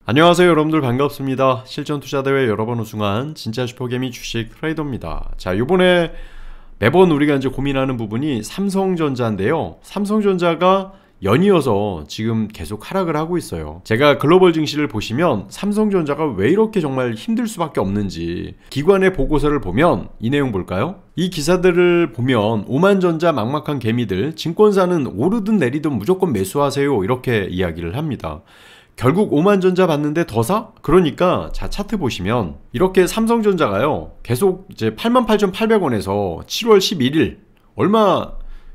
안녕하세요 여러분들, 반갑습니다. 실전투자대회 여러 번 우승한 진짜 슈퍼개미 주식 트레이더입니다. 자, 요번에 매번 우리가 이제 고민하는 부분이 삼성전자인데요. 삼성전자가 연이어서 지금 계속 하락을 하고 있어요. 제가 글로벌 증시를 보시면 삼성전자가 왜 이렇게 정말 힘들 수밖에 없는지 기관의 보고서를 보면 이 내용 볼까요? 이 기사들을 보면 오만전자 막막한 개미들, 증권사는 오르든 내리든 무조건 매수하세요, 이렇게 이야기를 합니다. 결국 오만전자 봤는데 더 사? 그러니까 자, 차트 보시면 이렇게 삼성전자가요 계속 이제 88,800원에서 7월 11일 얼마,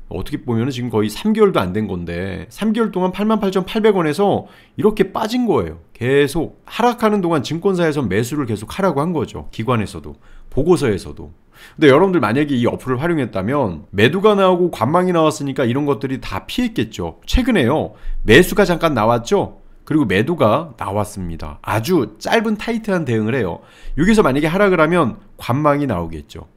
어떻게 보면 지금 거의 3개월도 안 된 건데 3개월 동안 88,800원에서 이렇게 빠진 거예요. 계속 하락하는 동안 증권사에서 매수를 계속 하라고 한 거죠. 기관에서도, 보고서에서도. 근데 여러분들 만약에 이 어플을 활용했다면 매도가 나오고 관망이 나왔으니까 이런 것들이 다 피했겠죠. 최근에요 매수가 잠깐 나왔죠. 그리고 매도가 나왔습니다. 아주 짧은 타이트한 대응을 해요. 여기서 만약에 하락을 하면 관망이 나오겠죠.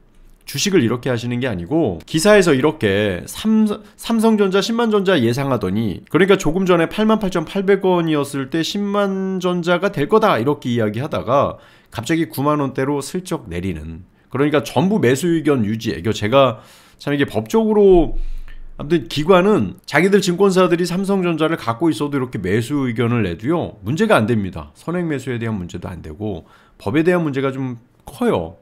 주식을 이렇게 하시는 게 아니고 기사에서 이렇게 삼성전자 10만전자 예상하더니, 그러니까 조금 전에 88,800원이었을 때 10만전자가 될 거다 이렇게 이야기하다가 갑자기 9만원대로 슬쩍 내리는, 그러니까 전부 매수 의견 유지. 이거 제가 참 이게 법적으로, 아무튼 기관은 자기들 증권사들이 삼성전자를 갖고 있어도 이렇게 매수 의견을 내도요 문제가 안 됩니다. 선행 매수에 대한 문제도 안 되고 법에 대한 문제가 좀 커요.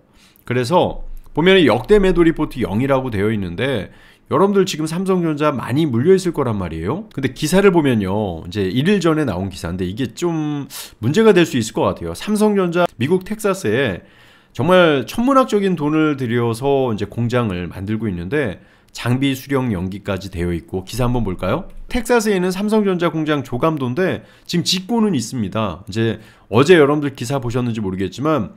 그래서 보면 역대 매도 리포트 0이라고 되어 있는데 여러분들 지금 삼성전자 많이 물려 있을 거란 말이에요. 근데 기사를 보면요 이제 1일 전에 나온 기사인데 이게 좀 문제가 될 수 있을 것 같아요. 삼성전자 미국 텍사스에 정말 천문학적인 돈을 들여서 이제 공장을 만들고 있는데 장비 수령 연기까지 되어 있고, 기사 한번 볼까요? 텍사스에 있는 삼성전자 공장 조감도인데 지금 짓고는 있습니다. 이제 어제 여러분들 기사 보셨는지 모르겠지만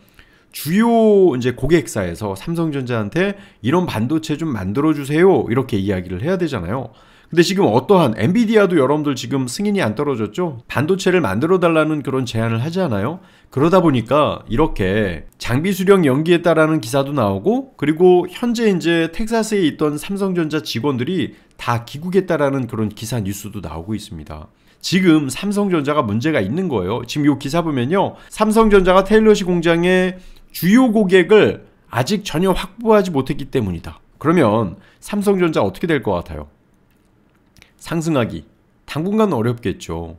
주요 이제 고객사에서 삼성전자한테 이런 반도체 좀 만들어 주세요 이렇게 이야기를 해야 되잖아요. 근데 지금 어떠한 엔비디아도 여러분들 지금 승인이 안 떨어졌죠? 반도체를 만들어 달라는 그런 제안을 하지 않아요? 그러다 보니까 이렇게 장비 수령 연기했다라는 기사도 나오고, 그리고 현재 이제 텍사스에 있던 삼성전자 직원들이 다 귀국했다라는 그런 기사 뉴스도 나오고 있습니다. 지금 삼성전자가 문제가 있는 거예요. 지금 이 기사 보면요 삼성전자가 테일러시 공장의 주요 고객을 아직 전혀 확보하지 못했기 때문이다. 그러면 삼성전자 어떻게 될 것 같아요? 상승하기 당분간 어렵겠죠.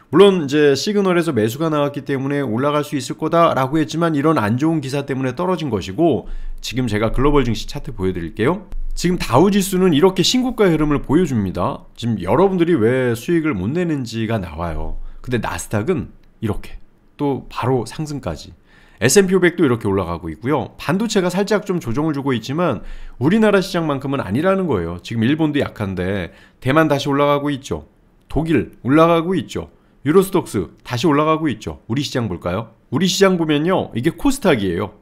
물론 이제 시그널에서 매수가 나왔기 때문에 올라갈 수 있을 거다라고 했지만 이런 안 좋은 기사 때문에 떨어진 것이고, 지금 제가 글로벌 증시 차트 보여드릴게요. 지금 다우지수는 이렇게 신고가의 흐름을 보여줍니다. 지금 여러분들이 왜 수익을 못 내는지가 나와요. 근데 나스닥은 이렇게 또 바로 상승까지, S&P 500도 이렇게 올라가고 있고요. 반도체가 살짝 좀 조정을 주고 있지만 우리나라 시장만큼은 아니라는 거예요. 지금 일본도 약한데 대만 다시 올라가고 있죠. 독일 올라가고 있죠. 유로스톡스 다시 올라가고 있죠. 우리 시장 볼까요? 우리 시장 보면요 이게 코스닥이에요.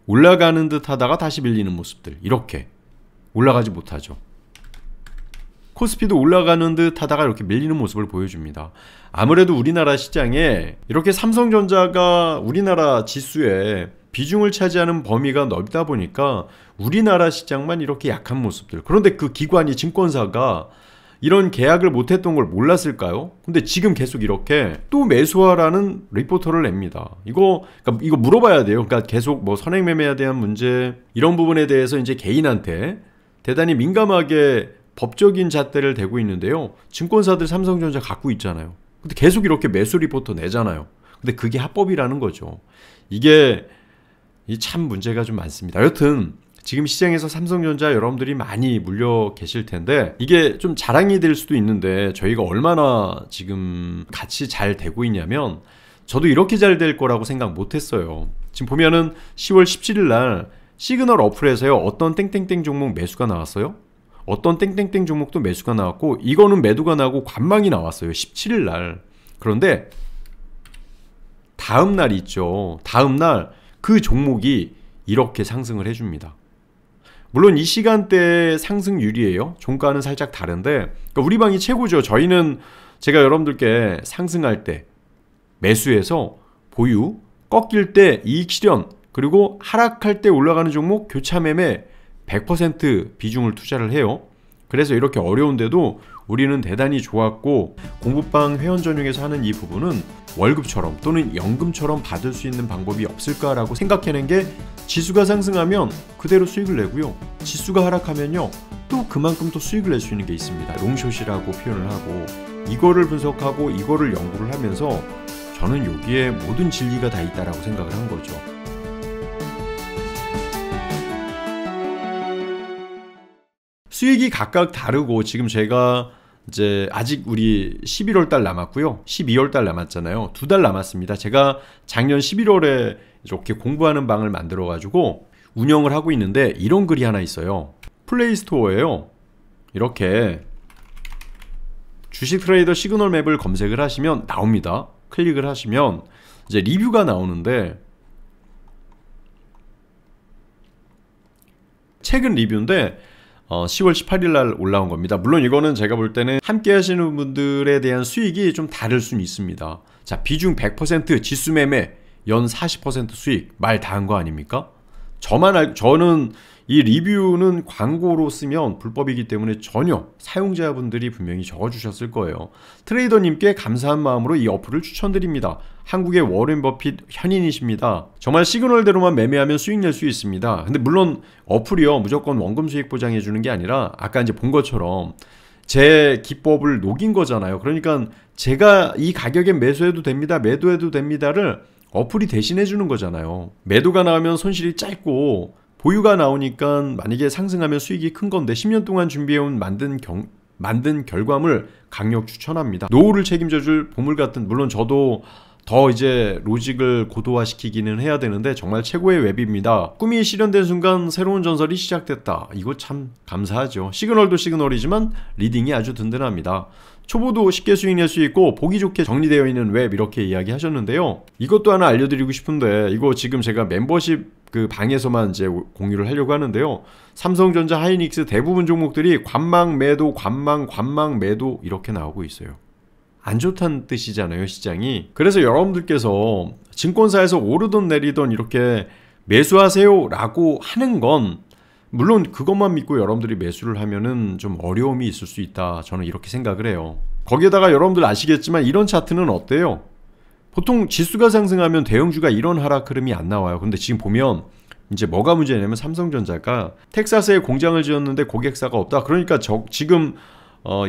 올라가는 듯 하다가 다시 밀리는 모습들, 이렇게 올라가지 못하죠. 코스피도 올라가는 듯 하다가 이렇게 밀리는 모습을 보여줍니다. 아무래도 우리나라 시장에 이렇게 삼성전자가 우리나라 지수에 비중을 차지하는 범위가 넓다 보니까 우리나라 시장만 이렇게 약한 모습들. 그런데 그 기관이, 증권사가 이런 계약을 못했던 걸 몰랐을까요? 근데 지금 계속 이렇게 또 매수하라는 리포터를 냅니다. 그러니까 이거 물어봐야 돼요. 그러니까 계속 뭐 선행매매에 대한 문제, 이런 부분에 대해서 이제 개인한테 대단히 민감하게 법적인 잣대를 대고 있는데요. 증권사들 삼성전자 갖고 있잖아요. 근데 계속 이렇게 매수 리포터 내잖아요. 근데 그게 합법이라는 거죠. 이게 참 문제가 좀 많습니다. 여튼 지금 시장에서 삼성전자 여러분들이 많이 물려 계실 텐데 이게 좀 자랑이 될 수도 있는데 저희가 얼마나 지금 같이 잘 되고 있냐면, 저도 이렇게 잘 될 거라고 생각 못 했어요. 지금 보면은 10월 17일 날 시그널 어플에서요 어떤 땡땡땡 종목 매수가 나왔어요. 어떤 땡땡땡 종목도 매수가 나왔고, 이거는 매도가 나고 관망이 나왔어요 17일 날. 그런데 다음 날 있죠. 다음 날 그 종목이 이렇게 상승을 해줍니다. 물론 이 시간대에 상승률이에요. 종가는 살짝 다른데, 그러니까 우리 방이 최고죠. 저희는 제가 여러분들께 상승할 때 매수해서 보유, 꺾일 때 이익 실현, 그리고 하락할 때 올라가는 종목 교차 매매 100% 비중을 투자를 해요. 그래서 이렇게 어려운데도 우리는 대단히 좋았고, 공부방 회원 전용에서 하는 이 부분은 월급처럼 또는 연금처럼 받을 수 있는 방법이 없을까라고 생각해낸 게 지수가 상승하면 그대로 수익을 내고요. 지수가 하락하면요. 또 그만큼 또 수익을 낼 수 있는 게 있습니다. 롱숏이라고 표현을 하고 이거를 분석하고 이거를 연구를 하면서 저는 여기에 모든 진리가 다 있다라고 생각을 한 거죠. 수익이 각각 다르고 지금 제가 이제 아직 우리 11월 달 남았고요. 12월 달 남았잖아요. 2달 남았습니다. 제가 작년 11월에 이렇게 공부하는 방을 만들어 가지고 운영을 하고 있는데 이런 글이 하나 있어요. 플레이스토어에요. 이렇게 주식 트레이더 시그널 맵을 검색을 하시면 나옵니다. 클릭을 하시면 이제 리뷰가 나오는데 최근 리뷰인데 10월 18일 날 올라온 겁니다. 물론 이거는 제가 볼 때는 함께 하시는 분들에 대한 수익이 좀 다를 수는 있습니다. 자, 비중 100% 지수 매매 연 40% 수익 말 다 한 거 아닙니까? 저는 이 리뷰는 광고로 쓰면 불법이기 때문에 전혀 사용자분들이 분명히 적어주셨을 거예요. 트레이더님께 감사한 마음으로 이 어플을 추천드립니다. 한국의 워렌 버핏 현인이십니다. 정말 시그널대로만 매매하면 수익 낼 수 있습니다. 근데 물론 어플이요 무조건 원금 수익 보장해 주는 게 아니라 아까 이제 본 것처럼 제 기법을 녹인 거잖아요. 그러니까 제가 이 가격에 매수해도 됩니다, 매도해도 됩니다를 어플이 대신해 주는 거잖아요. 매도가 나오면 손실이 짧고 보유가 나오니까 만약에 상승하면 수익이 큰 건데 10년 동안 준비해온 만든 결과물 강력 추천합니다. 노후를 책임져줄 보물 같은, 물론 저도 더 이제 로직을 고도화시키기는 해야 되는데 정말 최고의 웹입니다. 꿈이 실현된 순간 새로운 전설이 시작됐다. 이거 참 감사하죠. 시그널도 시그널이지만 리딩이 아주 든든합니다. 초보도 쉽게 수익 낼 수 있고 보기 좋게 정리되어 있는 웹 이렇게 이야기하셨는데요. 이것도 하나 알려드리고 싶은데 이거 지금 제가 멤버십 그 방에서만 이제 공유를 하려고 하는데요. 삼성전자, 하이닉스 대부분 종목들이 관망 매도, 관망 매도 이렇게 나오고 있어요. 안 좋다는 뜻이잖아요, 시장이. 그래서 여러분들께서 증권사에서 오르던 내리던 이렇게 매수하세요 라고 하는 건 물론 그것만 믿고 여러분들이 매수를 하면은 좀 어려움이 있을 수 있다. 저는 이렇게 생각을 해요. 거기에다가 여러분들 아시겠지만 이런 차트는 어때요? 보통 지수가 상승하면 대형주가 이런 하락 흐름이 안 나와요. 근데 지금 보면 이제 뭐가 문제냐면 삼성전자가 텍사스에 공장을 지었는데 고객사가 없다. 그러니까 지금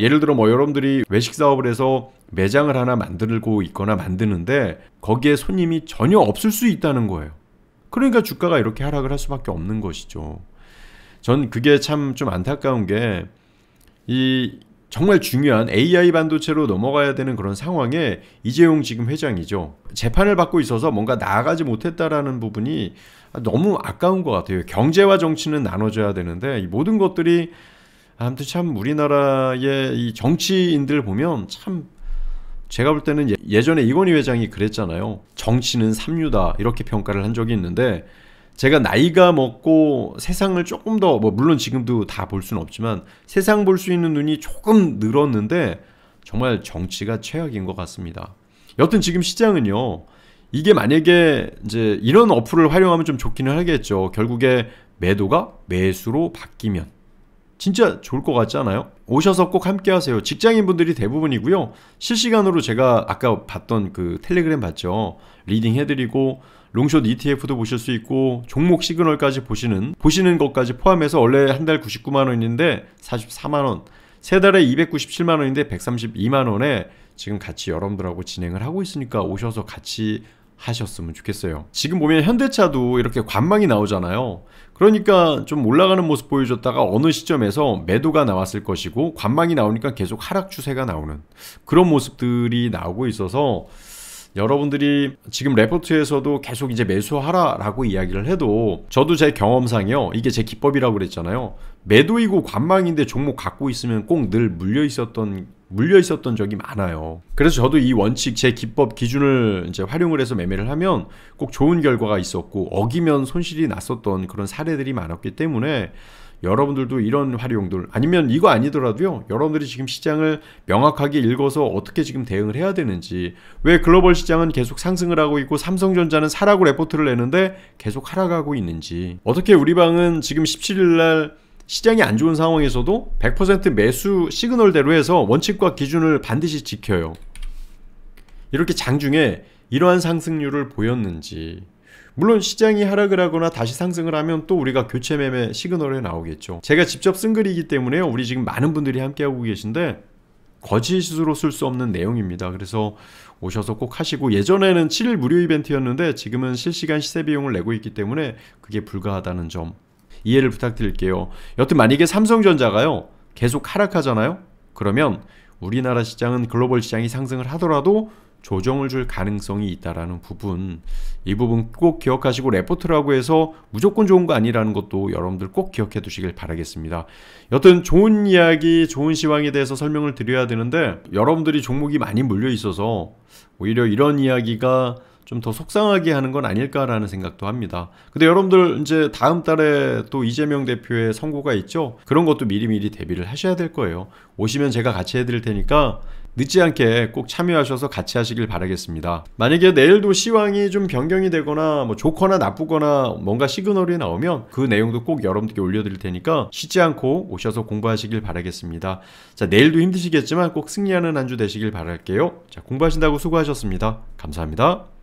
예를 들어 뭐 여러분들이 외식 사업을 해서 매장을 하나 만들고 있거나 만드는데 거기에 손님이 전혀 없을 수 있다는 거예요. 그러니까 주가가 이렇게 하락을 할 수밖에 없는 것이죠. 전 그게 참 좀 안타까운 게 이 정말 중요한 AI 반도체로 넘어가야 되는 그런 상황에 이재용 지금 회장이죠. 재판을 받고 있어서 뭔가 나아가지 못했다라는 부분이 너무 아까운 것 같아요. 경제와 정치는 나눠져야 되는데 이 모든 것들이 아무튼 참 우리나라의 이 정치인들 보면 참 제가 볼 때는 예전에 이건희 회장이 그랬잖아요. 정치는 삼류다 이렇게 평가를 한 적이 있는데 제가 나이가 먹고 세상을 조금 더 물론 지금도 다 볼 수는 없지만 세상 볼 수 있는 눈이 조금 늘었는데 정말 정치가 최악인 것 같습니다. 여튼 지금 시장은요. 이게 만약에 이제 이런 어플을 활용하면 좀 좋기는 하겠죠. 결국에 매도가 매수로 바뀌면 진짜 좋을 것 같지 않아요? 오셔서 꼭 함께 하세요. 직장인분들이 대부분이고요. 실시간으로 제가 아까 봤던 그 텔레그램 봤죠. 리딩 해드리고 롱숏 ETF도 보실 수 있고 종목 시그널까지 보시는 것까지 포함해서 원래 한 달 99만 원인데 44만 원, 세 달에 297만 원인데 132만 원에 지금 같이 여러분들하고 진행을 하고 있으니까 오셔서 같이 하셨으면 좋겠어요. 지금 보면 현대차도 이렇게 관망이 나오잖아요. 그러니까 좀 올라가는 모습 보여줬다가 어느 시점에서 매도가 나왔을 것이고 관망이 나오니까 계속 하락 추세가 나오는 그런 모습들이 나오고 있어서 여러분들이 지금 레포트에서도 계속 이제 매수하라라고 이야기를 해도 저도 제 경험상이요. 이게 제 기법이라고 그랬잖아요. 매도이고 관망인데 종목 갖고 있으면 꼭 늘 물려 있었던 적이 많아요. 그래서 저도 이 원칙 제 기법 기준을 이제 활용을 해서 매매를 하면 꼭 좋은 결과가 있었고 어기면 손실이 났었던 그런 사례들이 많았기 때문에 여러분들도 이런 활용들 아니면 이거 아니더라도요. 여러분들이 지금 시장을 명확하게 읽어서 어떻게 지금 대응을 해야 되는지 왜 글로벌 시장은 계속 상승을 하고 있고 삼성전자는 사라고 레포트를 내는데 계속 하락하고 있는지 어떻게 우리 방은 지금 17일날 시장이 안 좋은 상황에서도 100% 매수 시그널대로 해서 원칙과 기준을 반드시 지켜요. 이렇게 장중에 이러한 상승률을 보였는지. 물론 시장이 하락을 하거나 다시 상승을 하면 또 우리가 교체 매매 시그널에 나오겠죠. 제가 직접 쓴 글이기 때문에요. 우리 지금 많은 분들이 함께하고 계신데 거짓으로 쓸 수 없는 내용입니다. 그래서 오셔서 꼭 하시고, 예전에는 7일 무료 이벤트였는데 지금은 실시간 시세 비용을 내고 있기 때문에 그게 불가하다는 점 이해를 부탁드릴게요. 여튼 만약에 삼성전자가요 계속 하락하잖아요. 그러면 우리나라 시장은 글로벌 시장이 상승을 하더라도 조정을 줄 가능성이 있다라는 부분, 이 부분 꼭 기억하시고, 레포트라고 해서 무조건 좋은 거 아니라는 것도 여러분들 꼭 기억해 두시길 바라겠습니다. 여튼 좋은 이야기, 좋은 시황에 대해서 설명을 드려야 되는데 여러분들이 종목이 많이 물려 있어서 오히려 이런 이야기가 좀 더 속상하게 하는 건 아닐까라는 생각도 합니다. 근데 여러분들 이제 다음 달에 또 이재명 대표의 선고가 있죠. 그런 것도 미리미리 대비를 하셔야 될 거예요. 오시면 제가 같이 해드릴 테니까 늦지 않게 꼭 참여하셔서 같이 하시길 바라겠습니다. 만약에 내일도 시황이 좀 변경이 되거나 뭐 좋거나 나쁘거나 뭔가 시그널이 나오면 그 내용도 꼭 여러분들께 올려드릴 테니까 쉬지 않고 오셔서 공부하시길 바라겠습니다. 자, 내일도 힘드시겠지만 꼭 승리하는 한 주 되시길 바랄게요. 자, 공부하신다고 수고하셨습니다. 감사합니다.